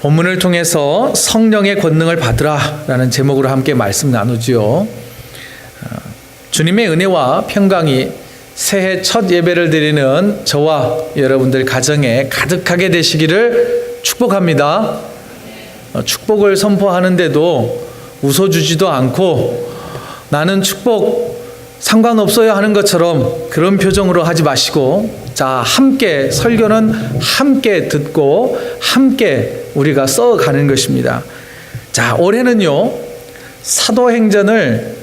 본문을 통해서 성령의 권능을 받으라 라는 제목으로 함께 말씀 나누지요. 주님의 은혜와 평강이 새해 첫 예배를 드리는 저와 여러분들 가정에 가득하게 되시기를 축복합니다. 축복을 선포하는데도 웃어주지도 않고 나는 축복 상관없어요 하는 것처럼 그런 표정으로 하지 마시고, 자, 함께 설교는 함께 듣고 함께 우리가 써가는 것입니다. 자, 올해는요 사도행전을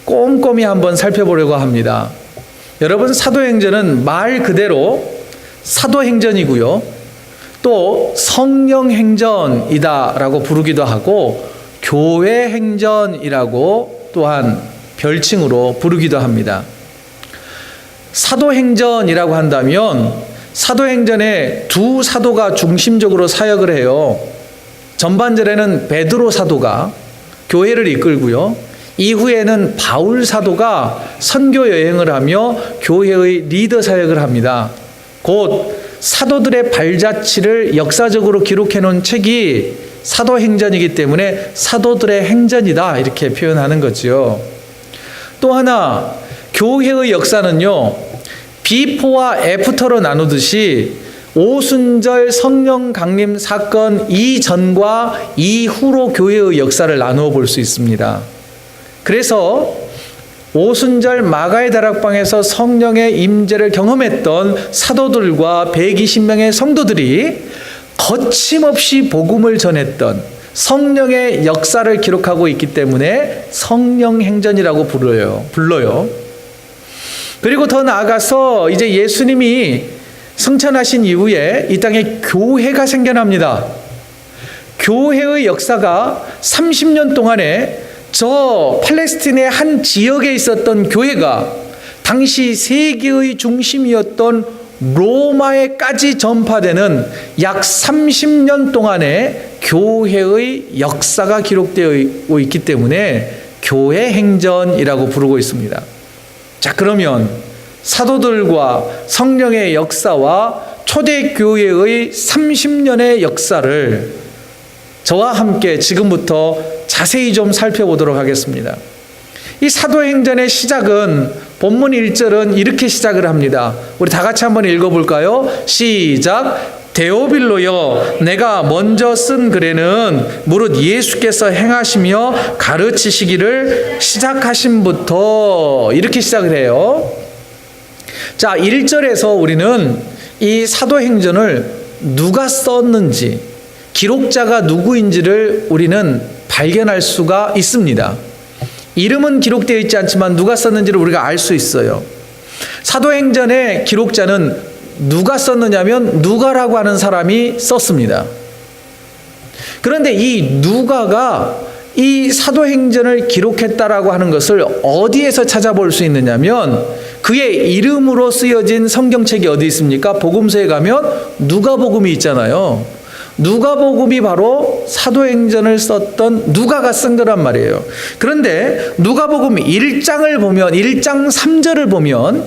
꼼꼼히 한번 살펴보려고 합니다. 여러분, 사도행전은 말 그대로 사도행전이고요, 또 성령행전이다라고 부르기도 하고 교회행전이라고 또한 별칭으로 부르기도 합니다. 사도행전이라고 한다면 사도행전에 두 사도가 중심적으로 사역을 해요. 전반절에는 베드로 사도가 교회를 이끌고요, 이후에는 바울 사도가 선교 여행을 하며 교회의 리더 사역을 합니다. 곧 사도들의 발자취를 역사적으로 기록해 놓은 책이 사도행전이기 때문에 사도들의 행전이다 이렇게 표현하는 거죠. 또 하나, 교회의 역사는요 비포와 애프터로 나누듯이 오순절 성령 강림 사건 이전과 이후로 교회의 역사를 나누어 볼 수 있습니다. 그래서 오순절 마가의 다락방에서 성령의 임재를 경험했던 사도들과 120명의 성도들이 거침없이 복음을 전했던 성령의 역사를 기록하고 있기 때문에 성령행전이라고 불러요. 그리고 더 나아가서 이제 예수님이 승천하신 이후에 이 땅에 교회가 생겨납니다. 교회의 역사가 30년 동안에 저 팔레스틴의 한 지역에 있었던 교회가 당시 세계의 중심이었던 로마에까지 전파되는 약 30년 동안의 교회의 역사가 기록되어 있기 때문에 교회 행전이라고 부르고 있습니다. 자, 그러면 사도들과 성령의 역사와 초대교회의 30년의 역사를 저와 함께 지금부터 자세히 좀 살펴보도록 하겠습니다. 이 사도행전의 시작은 본문 1절은 이렇게 시작을 합니다. 우리 다 같이 한번 읽어볼까요? 시작. 데오빌로여, 내가 먼저 쓴 글에는 무릇 예수께서 행하시며 가르치시기를 시작하심부터, 이렇게 시작을 해요. 자, 1절에서 우리는 이 사도행전을 누가 썼는지, 기록자가 누구인지를 우리는 발견할 수가 있습니다. 이름은 기록되어 있지 않지만 누가 썼는지를 우리가 알 수 있어요. 사도행전의 기록자는 누가 썼느냐면 누가라고 하는 사람이 썼습니다. 그런데 이 누가가 이 사도행전을 기록했다라고 하는 것을 어디에서 찾아볼 수 있느냐면 그의 이름으로 쓰여진 성경책이 어디 있습니까? 복음서에 가면 누가복음이 있잖아요. 누가복음이 바로 사도행전을 썼던 누가가 쓴 거란 말이에요. 그런데 누가복음 1장을 보면 1장 3절을 보면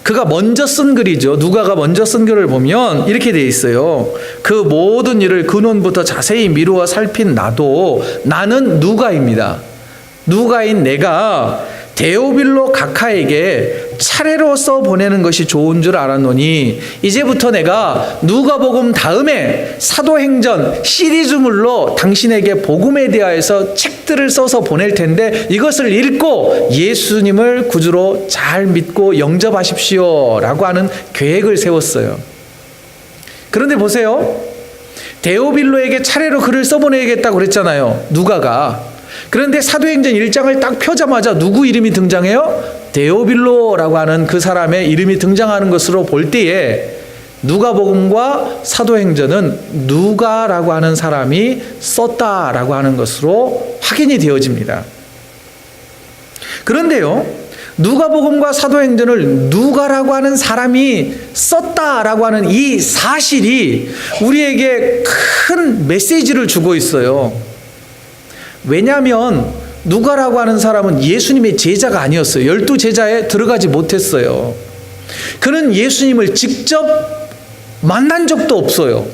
그가 먼저 쓴 글이죠. 누가가 먼저 쓴 글을 보면 이렇게 되어 있어요. 그 모든 일을 근원부터 자세히 미루어 살핀 나는 누가입니다. 누가인 내가 데오빌로 각하에게 차례로 써 보내는 것이 좋은 줄 알았노니 이제부터 내가 누가복음 다음에 사도행전 시리즈물로 당신에게 복음에 대하여서 책들을 써서 보낼 텐데 이것을 읽고 예수님을 구주로 잘 믿고 영접하십시오 라고 하는 계획을 세웠어요. 그런데 보세요. 데오빌로에게 차례로 글을 써보내겠다고 그랬잖아요, 누가가. 그런데 사도행전 1장을 딱 펴자마자 누구 이름이 등장해요? 데오빌로라고 하는 그 사람의 이름이 등장하는 것으로 볼 때에 누가복음과 사도행전은 누가라고 하는 사람이 썼다라고 하는 것으로 확인이 되어집니다. 그런데요, 누가복음과 사도행전을 누가라고 하는 사람이 썼다라고 하는 이 사실이 우리에게 큰 메시지를 주고 있어요. 왜냐하면 누가라고 하는 사람은 예수님의 제자가 아니었어요. 12제자에 들어가지 못했어요. 그는 예수님을 직접 만난 적도 없어요.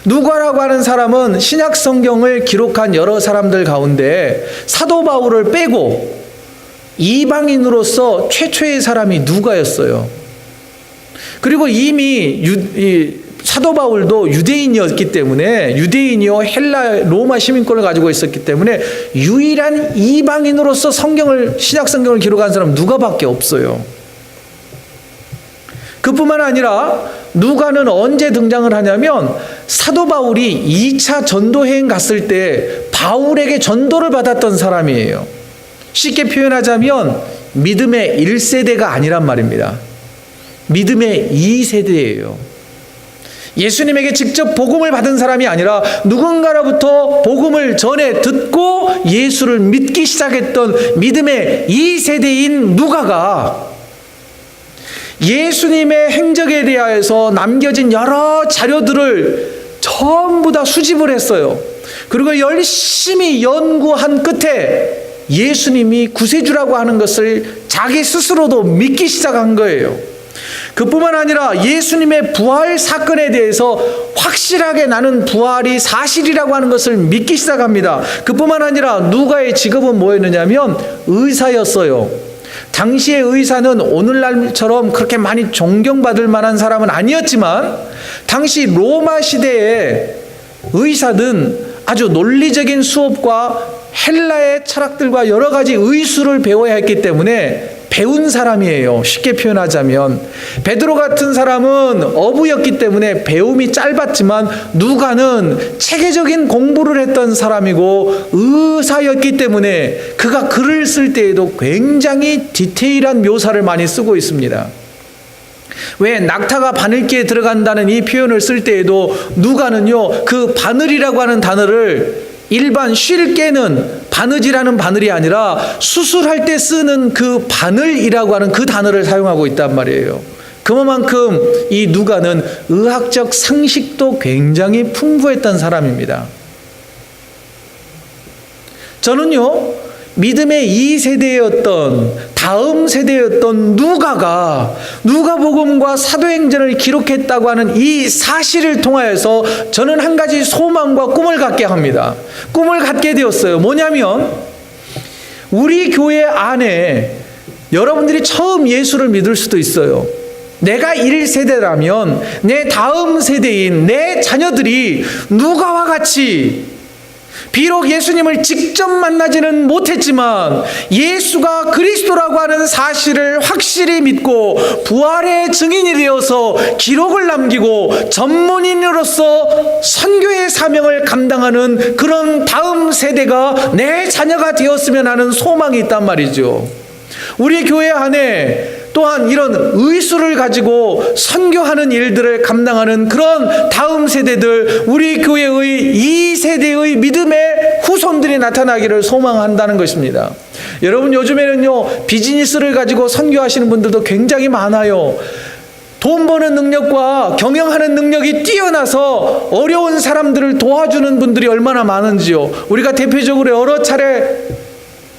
누가라고 하는 사람은 신약 성경을 기록한 여러 사람들 가운데 사도 바울을 빼고 이방인으로서 최초의 사람이 누가였어요. 그리고 이미 사도 바울도 유대인이었기 때문에, 유대인이요 헬라 로마 시민권을 가지고 있었기 때문에 유일한 이방인으로서 신약 성경을 기록한 사람은 누가밖에 없어요. 그뿐만 아니라 누가는 언제 등장을 하냐면 사도 바울이 2차 전도여행 갔을 때 바울에게 전도를 받았던 사람이에요. 쉽게 표현하자면 믿음의 1세대가 아니란 말입니다. 믿음의 2세대예요. 예수님에게 직접 복음을 받은 사람이 아니라 누군가로부터 복음을 전해 듣고 예수를 믿기 시작했던 믿음의 2세대인 누가가 예수님의 행적에 대하여서 남겨진 여러 자료들을 전부 다 수집을 했어요. 그리고 열심히 연구한 끝에 예수님이 구세주라고 하는 것을 자기 스스로도 믿기 시작한 거예요. 그뿐만 아니라 예수님의 부활 사건에 대해서 확실하게 나는 부활이 사실이라고 하는 것을 믿기 시작합니다. 그뿐만 아니라 누가의 직업은 뭐였느냐면 의사였어요. 당시의 의사는 오늘날처럼 그렇게 많이 존경받을 만한 사람은 아니었지만 당시 로마 시대의 의사는 아주 논리적인 수업과 헬라의 철학들과 여러 가지 의술을 배워야 했기 때문에 배운 사람이에요. 쉽게 표현하자면 베드로 같은 사람은 어부였기 때문에 배움이 짧았지만 누가는 체계적인 공부를 했던 사람이고 의사였기 때문에 그가 글을 쓸 때에도 굉장히 디테일한 묘사를 많이 쓰고 있습니다. 왜 낙타가 바늘기에 들어간다는 이 표현을 쓸 때에도 누가는요 그 바늘이라고 하는 단어를 일반 쉴 깨는 바느질하는 바늘이 아니라 수술할 때 쓰는 그 바늘이라고 하는 그 단어를 사용하고 있단 말이에요. 그만큼 이 누가는 의학적 상식도 굉장히 풍부했던 사람입니다. 저는요 믿음의 2세대였던 다음 세대였던 누가가 누가복음과 사도행전을 기록했다고 하는 이 사실을 통하여서 저는 한 가지 소망과 꿈을 갖게 합니다. 꿈을 갖게 되었어요. 뭐냐면 우리 교회 안에 여러분들이 처음 예수를 믿을 수도 있어요. 내가 1세대라면 내 다음 세대인 내 자녀들이 누가와 같이 비록 예수님을 직접 만나지는 못했지만 예수가 그리스도라고 하는 사실을 확실히 믿고 부활의 증인이 되어서 기록을 남기고 전문인으로서 선교의 사명을 감당하는 그런 다음 세대가 내 자녀가 되었으면 하는 소망이 있단 말이죠. 우리 교회 안에 또한 이런 의술을 가지고 선교하는 일들을 감당하는 그런 다음 세대들, 우리 교회의 2세대의 믿음의 후손들이 나타나기를 소망한다는 것입니다. 여러분 요즘에는요 비즈니스를 가지고 선교하시는 분들도 굉장히 많아요. 돈 버는 능력과 경영하는 능력이 뛰어나서 어려운 사람들을 도와주는 분들이 얼마나 많은지요. 우리가 대표적으로 여러 차례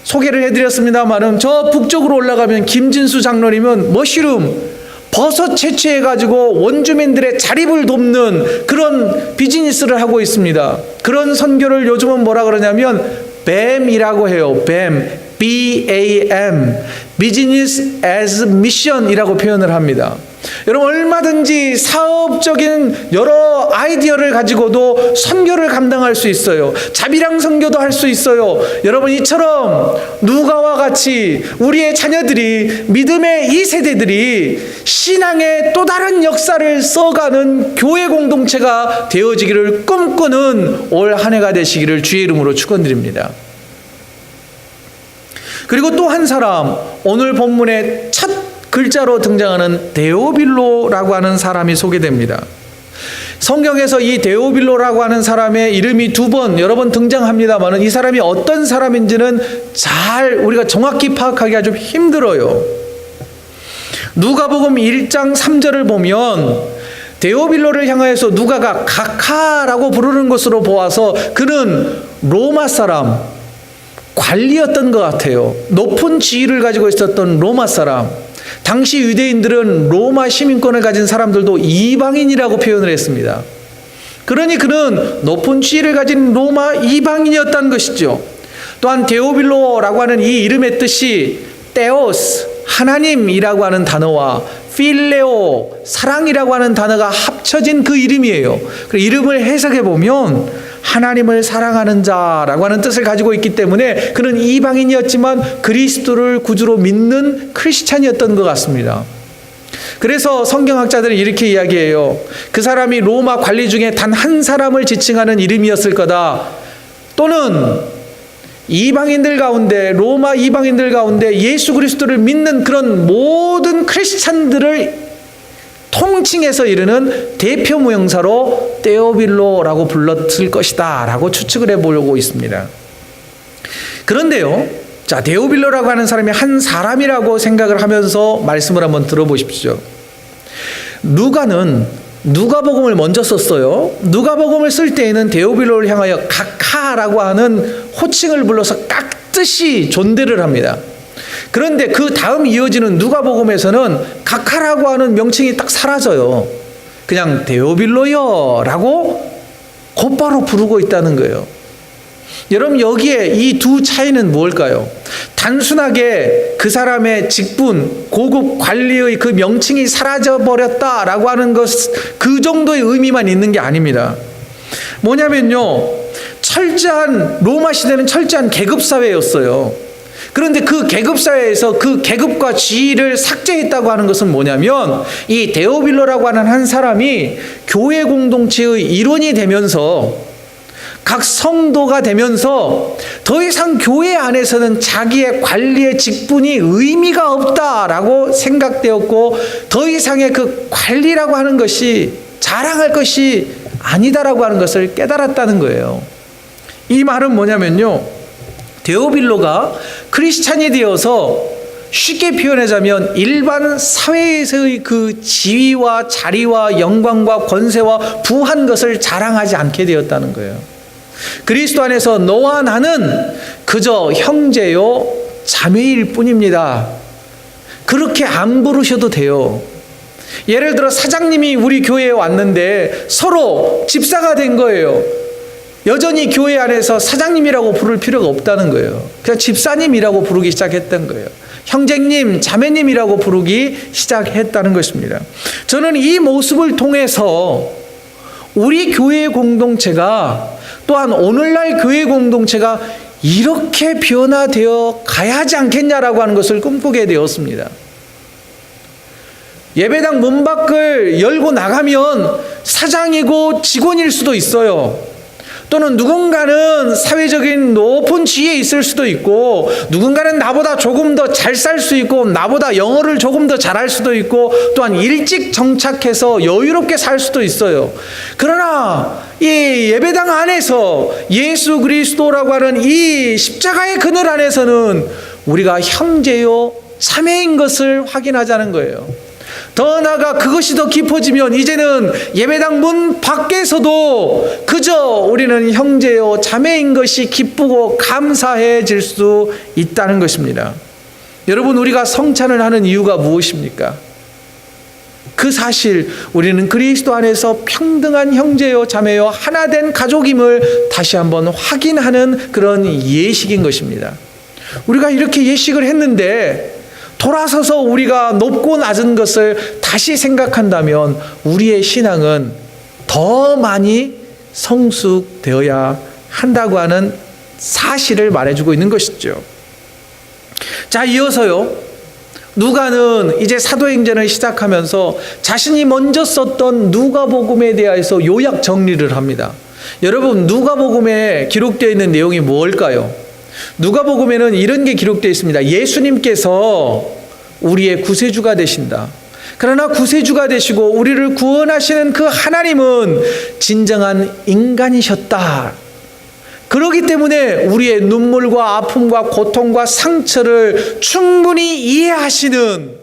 소개를 해드렸습니다만은 저 북쪽으로 올라가면 김진수 장로님은 머쉬룸 버섯 채취해가지고 원주민들의 자립을 돕는 그런 비즈니스를 하고 있습니다. 그런 선교를 요즘은 뭐라 그러냐면 BAM이라고 해요. BAM, BAM, Business as Mission이라고 표현을 합니다. 여러분 얼마든지 사업적인 여러 아이디어를 가지고도 선교를 감당할 수 있어요. 자비랑 선교도 할 수 있어요. 여러분 이처럼 누가와 같이 우리의 자녀들이 믿음의 2세대들이 신앙의 또 다른 역사를 써가는 교회 공동체가 되어지기를 꿈꾸는 올 한 해가 되시기를 주의 이름으로 축원드립니다. 그리고 또 한 사람, 오늘 본문의 첫 글자로 등장하는 데오빌로라고 하는 사람이 소개됩니다. 성경에서 이 데오빌로라고 하는 사람의 이름이 두 번, 여러 번 등장합니다만 이 사람이 어떤 사람인지는 잘 우리가 정확히 파악하기가 좀 힘들어요. 누가복음 1장 3절을 보면 데오빌로를 향하여서 누가가 각하라고 부르는 것으로 보아서 그는 로마 사람, 관리였던 것 같아요. 높은 지위를 가지고 있었던 로마 사람. 당시 유대인들은 로마 시민권을 가진 사람들도 이방인이라고 표현을 했습니다. 그러니 그는 높은 지위를 가진 로마 이방인이었다는 것이죠. 또한 데오빌로라고 하는 이 이름의 뜻이 테오스, 하나님이라고 하는 단어와 필레오, 사랑이라고 하는 단어가 합쳐진 그 이름이에요. 그 이름을 해석해 보면 하나님을 사랑하는 자라고 하는 뜻을 가지고 있기 때문에 그는 이방인이었지만 그리스도를 구주로 믿는 크리스찬이었던 것 같습니다. 그래서 성경학자들은 이렇게 이야기해요. 그 사람이 로마 관리 중에 단 한 사람을 지칭하는 이름이었을 거다. 또는 이방인들 가운데, 로마 이방인들 가운데 예수 그리스도를 믿는 그런 모든 크리스찬들을 통칭해서 이르는 대표 무형사로 데오빌로라고 불렀을 것이다 라고 추측을 해보려고 있습니다. 그런데요, 자, 데오빌로라고 하는 사람이 한 사람이라고 생각을 하면서 말씀을 한번 들어보십시오. 누가는 누가복음을 먼저 썼어요. 누가복음을 쓸 때에는 데오빌로를 향하여 각하라고 하는 호칭을 불러서 깍듯이 존대를 합니다. 그런데 그 다음 이어지는 누가복음에서는 각하라고 하는 명칭이 딱 사라져요. 그냥 데오빌로요 라고 곧바로 부르고 있다는 거예요. 여러분, 여기에 이 두 차이는 뭘까요? 단순하게 그 사람의 직분, 고급 관리의 그 명칭이 사라져버렸다라고 하는 것, 그 정도의 의미만 있는 게 아닙니다. 뭐냐면요, 철저한, 로마 시대는 철저한 계급사회였어요. 그런데 그 계급사회에서 그 계급과 지위를 삭제했다고 하는 것은 뭐냐면, 이 데오빌로라고 하는 한 사람이 교회 공동체의 일원이 되면서, 각 성도가 되면서 더 이상 교회 안에서는 자기의 관리의 직분이 의미가 없다라고 생각되었고, 더 이상의 그 관리라고 하는 것이 자랑할 것이 아니다라고 하는 것을 깨달았다는 거예요. 이 말은 뭐냐면요, 데오빌로가 크리스찬이 되어서 쉽게 표현하자면 일반 사회에서의 그 지위와 자리와 영광과 권세와 부한 것을 자랑하지 않게 되었다는 거예요. 그리스도 안에서 너와 나는 그저 형제요 자매일 뿐입니다. 그렇게 안 부르셔도 돼요. 예를 들어 사장님이 우리 교회에 왔는데 서로 집사가 된 거예요. 여전히 교회 안에서 사장님이라고 부를 필요가 없다는 거예요. 그냥 집사님이라고 부르기 시작했던 거예요. 형제님, 자매님이라고 부르기 시작했다는 것입니다. 저는 이 모습을 통해서 우리 교회 공동체가, 또한 오늘날 교회 공동체가 이렇게 변화되어 가야 하지 않겠냐라고 하는 것을 꿈꾸게 되었습니다. 예배당 문 밖을 열고 나가면 사장이고 직원일 수도 있어요. 또는 누군가는 사회적인 높은 지위에 있을 수도 있고, 누군가는 나보다 조금 더 잘 살 수 있고, 나보다 영어를 조금 더 잘할 수도 있고, 또한 일찍 정착해서 여유롭게 살 수도 있어요. 그러나 이 예배당 안에서 예수 그리스도라고 하는 이 십자가의 그늘 안에서는 우리가 형제요 자매인 것을 확인하자는 거예요. 더 나아가 그것이 더 깊어지면 이제는 예배당 문 밖에서도 그저 우리는 형제요 자매인 것이 기쁘고 감사해질 수 있다는 것입니다. 여러분, 우리가 성찬을 하는 이유가 무엇입니까? 그 사실, 우리는 그리스도 안에서 평등한 형제요 자매요 하나 된 가족임을 다시 한번 확인하는 그런 예식인 것입니다. 우리가 이렇게 예식을 했는데 돌아서서 우리가 높고 낮은 것을 다시 생각한다면 우리의 신앙은 더 많이 성숙되어야 한다고 하는 사실을 말해주고 있는 것이죠. 자, 이어서요, 누가는 이제 사도행전을 시작하면서 자신이 먼저 썼던 누가복음에 대해서 요약 정리를 합니다. 여러분, 누가복음에 기록되어 있는 내용이 뭘까요? 누가복음에는 이런 게 기록되어 있습니다. 예수님께서 우리의 구세주가 되신다. 그러나 구세주가 되시고 우리를 구원하시는 그 하나님은 진정한 인간이셨다. 그렇기 때문에 우리의 눈물과 아픔과 고통과 상처를 충분히 이해하시는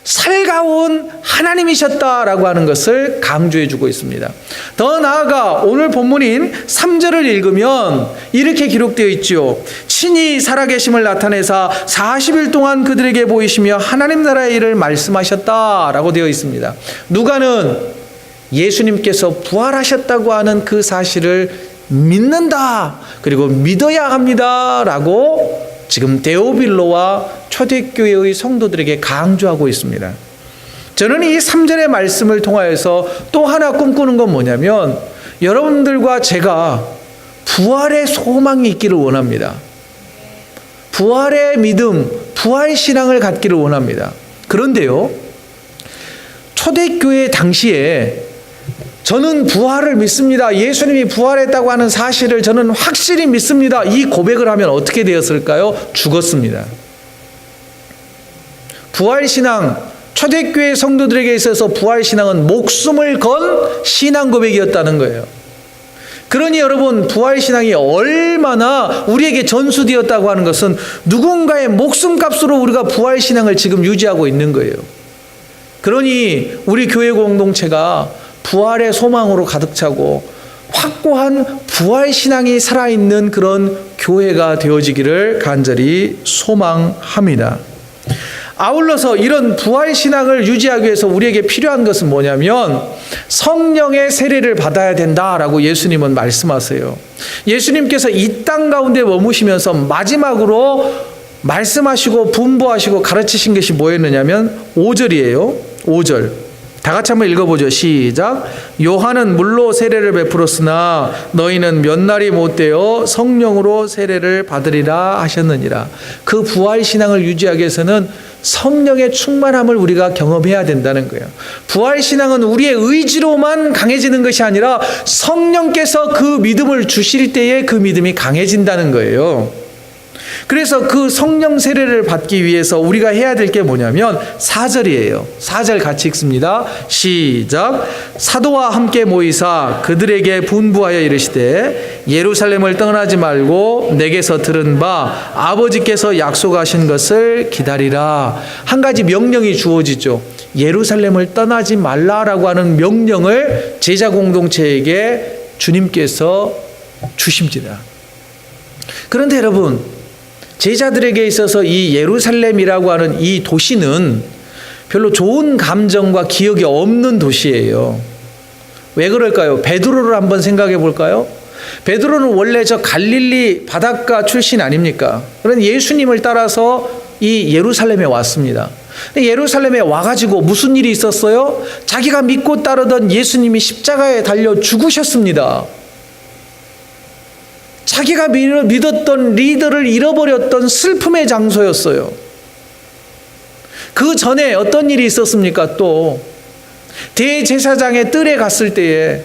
살가운 하나님이셨다라고 하는 것을 강조해 주고 있습니다. 더 나아가 오늘 본문인 3절을 읽으면 이렇게 기록되어 있죠. 친히 살아계심을 나타내사 40일 동안 그들에게 보이시며 하나님 나라의 일을 말씀하셨다라고 되어 있습니다. 누가는 예수님께서 부활하셨다고 하는 그 사실을 믿는다. 그리고 믿어야 합니다. 라고 지금 데오빌로와 초대교회의 성도들에게 강조하고 있습니다. 저는 이 3절의 말씀을 통하여서 또 하나 꿈꾸는 건 뭐냐면 여러분들과 제가 부활의 소망이 있기를 원합니다. 부활의 믿음, 부활 신앙을 갖기를 원합니다. 그런데요, 초대교회 당시에 저는 부활을 믿습니다. 예수님이 부활했다고 하는 사실을 저는 확실히 믿습니다. 이 고백을 하면 어떻게 되었을까요? 죽었습니다. 부활신앙, 초대교회 성도들에게 있어서 부활신앙은 목숨을 건 신앙 고백이었다는 거예요. 그러니 여러분, 부활신앙이 얼마나 우리에게 전수되었다고 하는 것은 누군가의 목숨값으로 우리가 부활신앙을 지금 유지하고 있는 거예요. 그러니 우리 교회 공동체가 부활의 소망으로 가득 차고 확고한 부활신앙이 살아있는 그런 교회가 되어지기를 간절히 소망합니다. 아울러서 이런 부활신앙을 유지하기 위해서 우리에게 필요한 것은 뭐냐면 성령의 세례를 받아야 된다라고 예수님은 말씀하세요. 예수님께서 이 땅 가운데 머무시면서 마지막으로 말씀하시고 분부하시고 가르치신 것이 뭐였느냐면 5절이에요. 5절. 다 같이 한번 읽어보죠. 시작. 요한은 물로 세례를 베풀었으나 너희는 몇 날이 못되어 성령으로 세례를 받으리라 하셨느니라. 그 부활신앙을 유지하기 위해서는 성령의 충만함을 우리가 경험해야 된다는 거예요. 부활신앙은 우리의 의지로만 강해지는 것이 아니라 성령께서 그 믿음을 주실 때에 그 믿음이 강해진다는 거예요. 그래서 그 성령 세례를 받기 위해서 우리가 해야 될 게 뭐냐면 4절이에요. 4절 같이 읽습니다. 시작. 사도와 함께 모이사 그들에게 분부하여 이르시되 예루살렘을 떠나지 말고 내게서 들은 바 아버지께서 약속하신 것을 기다리라. 한 가지 명령이 주어지죠. 예루살렘을 떠나지 말라라고 하는 명령을 제자 공동체에게 주님께서 주십니다. 그런데 여러분, 제자들에게 있어서 이 예루살렘이라고 하는 이 도시는 별로 좋은 감정과 기억이 없는 도시예요. 왜 그럴까요? 베드로를 한번 생각해 볼까요? 베드로는 원래 저 갈릴리 바닷가 출신 아닙니까? 그런 예수님을 따라서 이 예루살렘에 왔습니다. 예루살렘에 와가지고 무슨 일이 있었어요? 자기가 믿고 따르던 예수님이 십자가에 달려 죽으셨습니다. 자기가 믿었던 리더를 잃어버렸던 슬픔의 장소였어요. 그 전에 어떤 일이 있었습니까? 또 대제사장의 뜰에 갔을 때에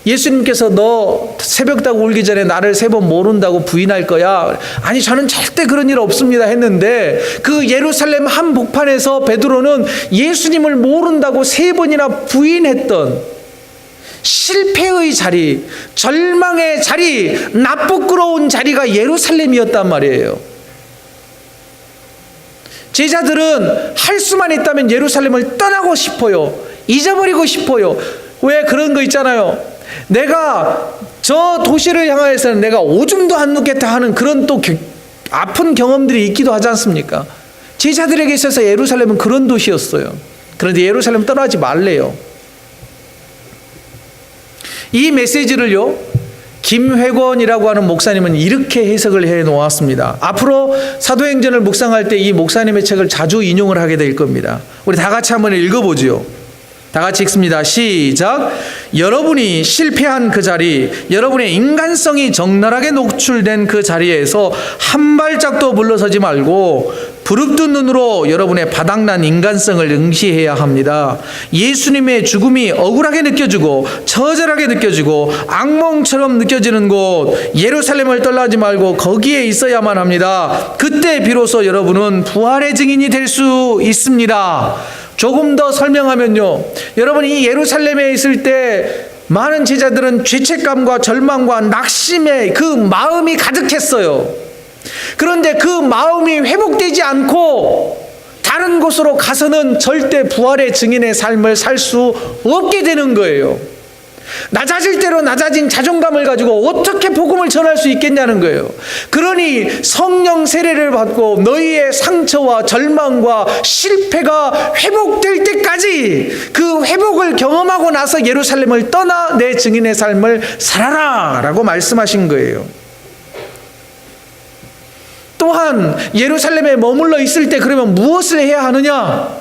예수님께서 너 새벽다고 울기 전에 나를 3번 모른다고 부인할 거야. 아니, 저는 절대 그런 일 없습니다 했는데 그 예루살렘 한복판에서 베드로는 예수님을 모른다고 3번이나 부인했던 실패의 자리, 절망의 자리, 나쁘끄러운 자리가 예루살렘이었단 말이에요. 제자들은 할 수만 있다면 예루살렘을 떠나고 싶어요. 잊어버리고 싶어요. 왜 그런 거 있잖아요. 내가 저 도시를 향하여서는 내가 오줌도 안 누겠다 하는 그런 또 아픈 경험들이 있기도 하지 않습니까? 제자들에게 있어서 예루살렘은 그런 도시였어요. 그런데 예루살렘 떠나지 말래요. 이 메시지를요, 김회권이라고 하는 목사님은 이렇게 해석을 해 놓았습니다. 앞으로 사도행전을 묵상할 때 이 목사님의 책을 자주 인용을 하게 될 겁니다. 우리 다 같이 한번 읽어보죠. 다 같이 읽습니다. 시작. 여러분이 실패한 그 자리, 여러분의 인간성이 적나라하게 노출된 그 자리에서 한 발짝도 물러서지 말고 부릅뜬 눈으로 여러분의 바닥난 인간성을 응시해야 합니다. 예수님의 죽음이 억울하게 느껴지고 처절하게 느껴지고 악몽처럼 느껴지는 곳 예루살렘을 떠나지 말고 거기에 있어야만 합니다. 그때 비로소 여러분은 부활의 증인이 될 수 있습니다. 조금 더 설명하면요, 여러분이 이 예루살렘에 있을 때 많은 제자들은 죄책감과 절망과 낙심의 그 마음이 가득했어요. 그런데 그 마음이 회복되지 않고 다른 곳으로 가서는 절대 부활의 증인의 삶을 살 수 없게 되는 거예요. 낮아질 대로 낮아진 자존감을 가지고 어떻게 복음을 전할 수 있겠냐는 거예요. 그러니 성령 세례를 받고 너희의 상처와 절망과 실패가 회복될 때까지 그 회복을 경험하고 나서 예루살렘을 떠나 내 증인의 삶을 살아라 라고 말씀하신 거예요. 또한 예루살렘에 머물러 있을 때 그러면 무엇을 해야 하느냐?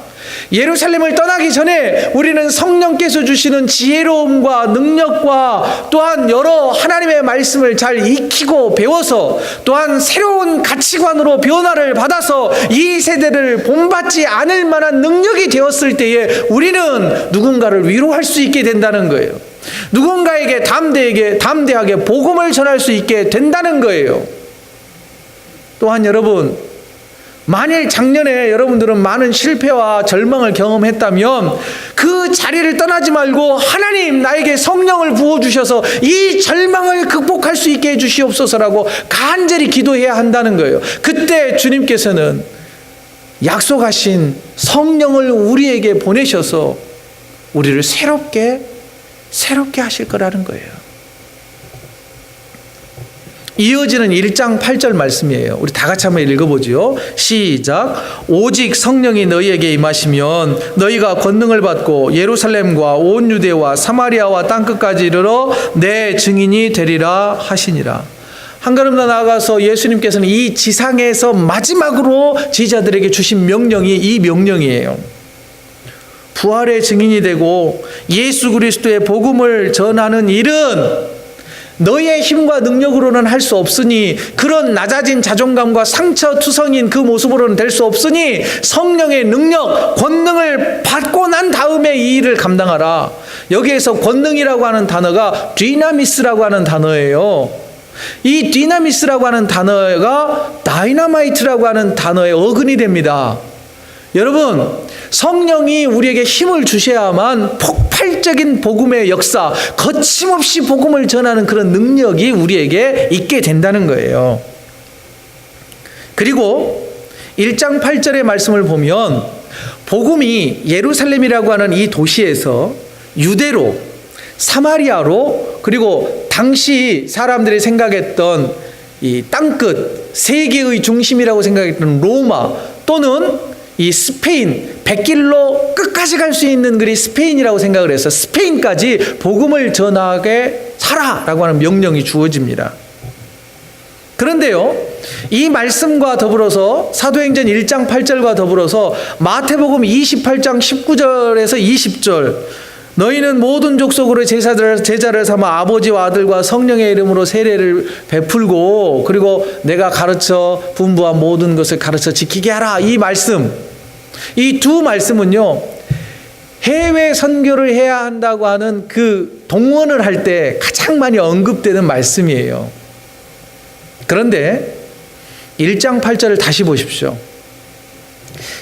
예루살렘을 떠나기 전에 우리는 성령께서 주시는 지혜로움과 능력과 또한 여러 하나님의 말씀을 잘 익히고 배워서 또한 새로운 가치관으로 변화를 받아서 이 세대를 본받지 않을 만한 능력이 되었을 때에 우리는 누군가를 위로할 수 있게 된다는 거예요. 누군가에게 담대하게 복음을 전할 수 있게 된다는 거예요. 또한 여러분, 만일 작년에 여러분들은 많은 실패와 절망을 경험했다면 그 자리를 떠나지 말고 하나님 나에게 성령을 부어주셔서 이 절망을 극복할 수 있게 해주시옵소서라고 간절히 기도해야 한다는 거예요. 그때 주님께서는 약속하신 성령을 우리에게 보내셔서 우리를 새롭게 하실 거라는 거예요. 이어지는 1장 8절 말씀이에요. 우리 다 같이 한번 읽어보죠. 시작. 오직 성령이 너희에게 임하시면 너희가 권능을 받고 예루살렘과 온 유대와 사마리아와 땅끝까지 이르러 내 증인이 되리라 하시니라. 한 걸음 더 나아가서 예수님께서는 이 지상에서 마지막으로 제자들에게 주신 명령이 이 명령이에요. 부활의 증인이 되고 예수 그리스도의 복음을 전하는 일은 너희의 힘과 능력으로는 할 수 없으니 그런 낮아진 자존감과 상처투성인 그 모습으로는 될 수 없으니 성령의 능력, 권능을 받고 난 다음에 이 일을 감당하라. 여기에서 권능이라고 하는 단어가 디나미스라고 하는 단어예요. 이 디나미스라고 하는 단어가 다이너마이트라고 하는 단어의 어근이 됩니다. 여러분, 성령이 우리에게 힘을 주셔야만 폭발적인 복음의 역사, 거침없이 복음을 전하는 그런 능력이 우리에게 있게 된다는 거예요. 그리고 1장 8절의 말씀을 보면 복음이 예루살렘이라고 하는 이 도시에서 유대로, 사마리아로, 그리고 당시 사람들이 생각했던 이 땅끝, 세계의 중심이라고 생각했던 로마 또는 이 스페인, 백길로 끝까지 갈 수 있는 글이 스페인이라고 생각을 해서 스페인까지 복음을 전하게 하라라고 하는 명령이 주어집니다. 그런데요, 이 말씀과 더불어서 사도행전 1장 8절과 더불어서 마태복음 28장 19절에서 20절 너희는 모든 족속으로 제자를 삼아 아버지와 아들과 성령의 이름으로 세례를 베풀고 그리고 내가 가르쳐 분부한 모든 것을 가르쳐 지키게 하라. 이 말씀, 이 두 말씀은요, 해외 선교를 해야 한다고 하는 그 동원을 할 때 가장 많이 언급되는 말씀이에요. 그런데 1장 8절을 다시 보십시오.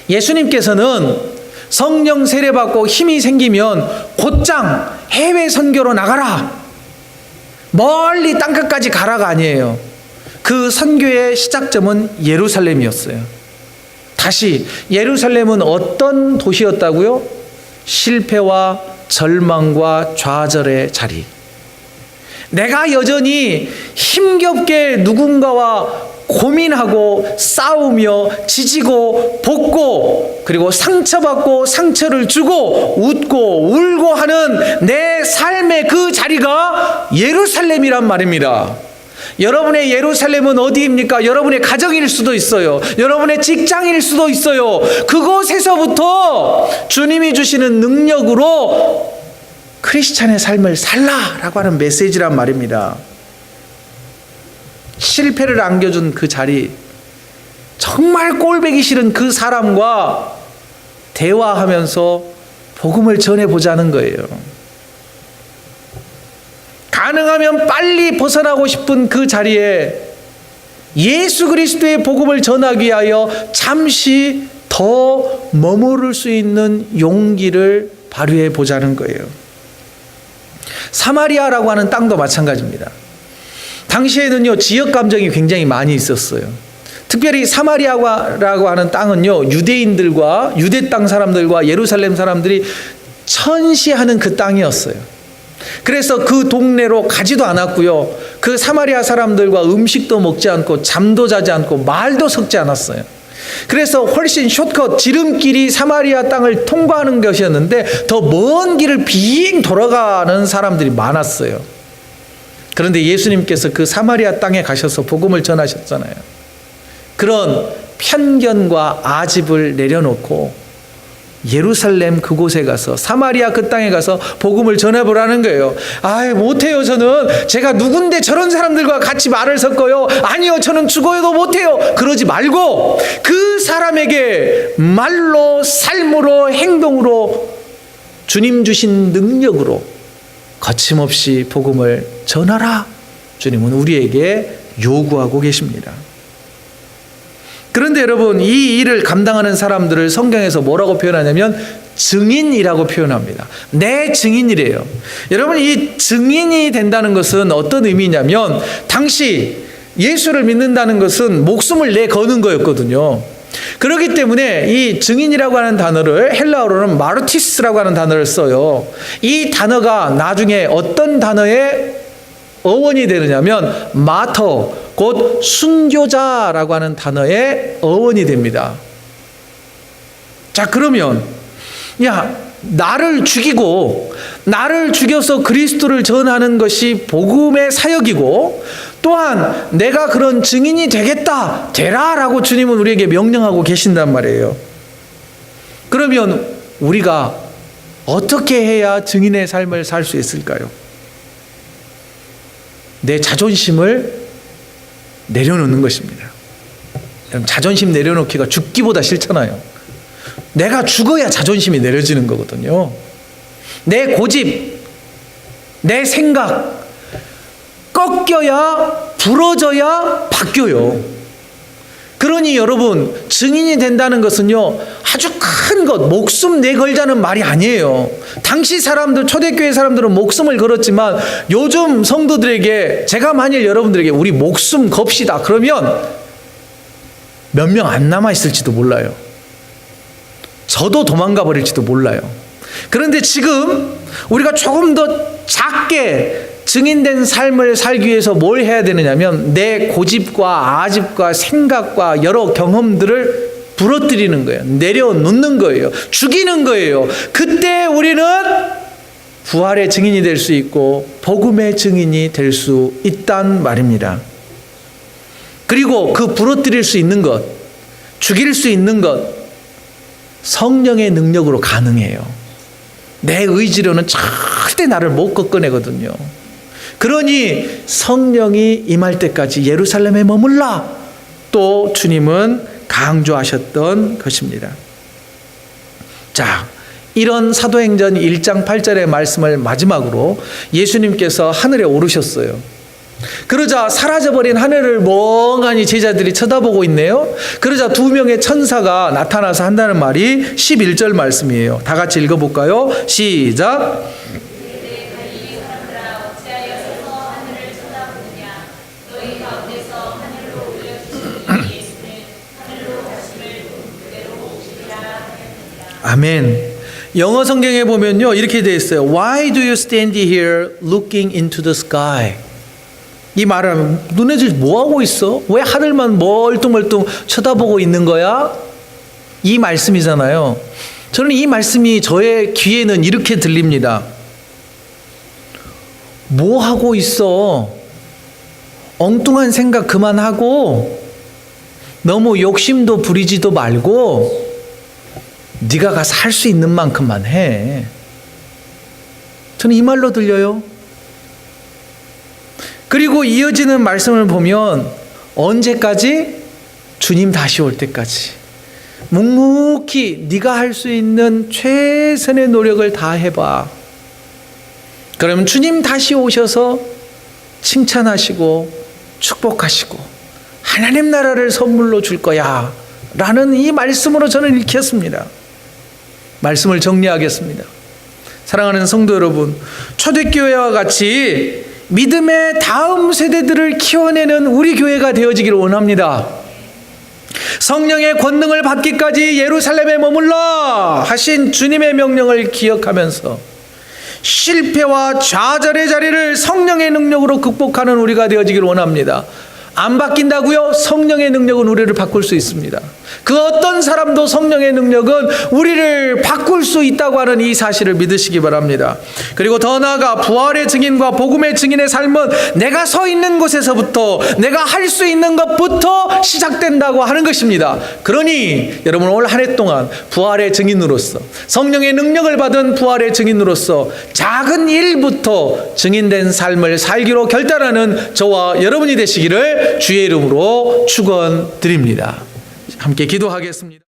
예수님께서는 성령 세례받고 힘이 생기면 곧장 해외 선교로 나가라, 멀리 땅끝까지 가라가 아니에요. 그 선교의 시작점은 예루살렘이었어요. 다시, 예루살렘은 어떤 도시였다고요? 실패와 절망과 좌절의 자리. 내가 여전히 힘겹게 누군가와 고민하고 싸우며 지지고 볶고 그리고 상처받고 상처를 주고 웃고 울고 하는 내 삶의 그 자리가 예루살렘이란 말입니다. 여러분의 예루살렘은 어디입니까? 여러분의 가정일 수도 있어요. 여러분의 직장일 수도 있어요. 그곳에서부터 주님이 주시는 능력으로 크리스찬의 삶을 살라라고 하는 메시지란 말입니다. 실패를 안겨준 그 자리, 정말 꼴보기 싫은 그 사람과 대화하면서 복음을 전해보자는 거예요. 가능하면 빨리 벗어나고 싶은 그 자리에 예수 그리스도의 복음을 전하기 위하여 잠시 더 머무를 수 있는 용기를 발휘해 보자는 거예요. 사마리아라고 하는 땅도 마찬가지입니다. 당시에는요, 지역 감정이 굉장히 많이 있었어요. 특별히 사마리아라고 하는 땅은요, 유대인들과 유대 땅 사람들과 예루살렘 사람들이 천시하는 그 땅이었어요. 그래서 그 동네로 가지도 않았고요. 그 사마리아 사람들과 음식도 먹지 않고 잠도 자지 않고 말도 섞지 않았어요. 그래서 훨씬 숏컷 지름길이 사마리아 땅을 통과하는 것이었는데 더 먼 길을 빙 돌아가는 사람들이 많았어요. 그런데 예수님께서 그 사마리아 땅에 가셔서 복음을 전하셨잖아요. 그런 편견과 아집을 내려놓고 예루살렘 그곳에 가서 사마리아 그 땅에 가서 복음을 전해보라는 거예요. 못해요. 저는 제가 누군데 저런 사람들과 같이 말을 섞어요. 아니요, 저는 죽어도 못해요. 그러지 말고 그 사람에게 말로, 삶으로, 행동으로, 주님 주신 능력으로 거침없이 복음을 전하라. 주님은 우리에게 요구하고 계십니다. 그런데 여러분, 이 일을 감당하는 사람들을 성경에서 뭐라고 표현하냐면 증인이라고 표현합니다. 내 증인이래요. 여러분, 이 증인이 된다는 것은 어떤 의미냐면 당시 예수를 믿는다는 것은 목숨을 내거는 거였거든요. 그렇기 때문에 이 증인이라고 하는 단어를 헬라어로는 마르티스라고 하는 단어를 써요. 이 단어가 나중에 어떤 단어의 어원이 되느냐면 마터, 곧 순교자라고 하는 단어의 어원이 됩니다. 자, 그러면 나를 죽이고 나를 죽여서 그리스도를 전하는 것이 복음의 사역이고 또한 내가 그런 증인이 되라라고 주님은 우리에게 명령하고 계신단 말이에요. 그러면 우리가 어떻게 해야 증인의 삶을 살 수 있을까요? 내 자존심을 내려놓는 것입니다. 자존심 내려놓기가 죽기보다 싫잖아요. 내가 죽어야 자존심이 내려지는 거거든요. 내 고집, 내 생각 꺾여야, 부러져야 바뀌어요. 그러니 여러분, 증인이 된다는 것은요, 아주 큰 것, 목숨 내걸자는 말이 아니에요. 당시 사람들, 초대교회 사람들은 목숨을 걸었지만 요즘 성도들에게, 제가 만일 여러분들에게 우리 목숨 겁시다 그러면 몇 명 안 남아있을지도 몰라요. 저도 도망가 버릴지도 몰라요. 그런데 지금 우리가 조금 더 작게 증인된 삶을 살기 위해서 뭘 해야 되느냐면 내 고집과 아집과 생각과 여러 경험들을 부러뜨리는 거예요. 내려놓는 거예요. 죽이는 거예요. 그때 우리는 부활의 증인이 될 수 있고 복음의 증인이 될 수 있단 말입니다. 그리고 그 부러뜨릴 수 있는 것, 죽일 수 있는 것, 성령의 능력으로 가능해요. 내 의지로는 절대 나를 못 꺾어내거든요. 그러니 성령이 임할 때까지 예루살렘에 머물라, 또 주님은 강조하셨던 것입니다. 자, 이런 사도행전 1장 8절의 말씀을 마지막으로 예수님께서 하늘에 오르셨어요. 그러자 사라져버린 하늘을 멍하니 제자들이 쳐다보고 있네요. 그러자 두 명의 천사가 나타나서 한다는 말이 11절 말씀이에요. 다 같이 읽어볼까요? 시작. 아멘. 영어 성경에 보면요, 이렇게 되어 있어요. Why do you stand here looking into the sky? 이 말을 하면 너네들 뭐 하고 있어? 왜 하늘만 멀뚱멀뚱 쳐다보고 있는 거야? 이 말씀이잖아요. 저는 이 말씀이 저의 귀에는 이렇게 들립니다. 뭐 하고 있어? 엉뚱한 생각 그만하고 너무 욕심도 부리지도 말고 네가 가서 할 수 있는 만큼만 해. 저는 이 말로 들려요. 그리고 이어지는 말씀을 보면 언제까지? 주님 다시 올 때까지 묵묵히 네가 할 수 있는 최선의 노력을 다 해봐. 그러면 주님 다시 오셔서 칭찬하시고 축복하시고 하나님 나라를 선물로 줄 거야 라는 이 말씀으로 저는 읽혔습니다. 말씀을 정리하겠습니다. 사랑하는 성도 여러분, 초대교회와 같이 믿음의 다음 세대들을 키워내는 우리 교회가 되어지기를 원합니다. 성령의 권능을 받기까지 예루살렘에 머물러 하신 주님의 명령을 기억하면서 실패와 좌절의 자리를 성령의 능력으로 극복하는 우리가 되어지길 원합니다. 안 바뀐다고요? 성령의 능력은 우리를 바꿀 수 있습니다. 그 어떤 사람도 성령의 능력은 우리를 바꿀 수 있다고 하는 이 사실을 믿으시기 바랍니다. 그리고 더 나아가 부활의 증인과 복음의 증인의 삶은 내가 서 있는 곳에서부터, 내가 할 수 있는 것부터 시작된다고 하는 것입니다. 그러니 여러분, 올 한 해 동안 부활의 증인으로서, 성령의 능력을 받은 부활의 증인으로서 작은 일부터 증인된 삶을 살기로 결단하는 저와 여러분이 되시기를 주의 이름으로 축원드립니다. 함께 기도하겠습니다.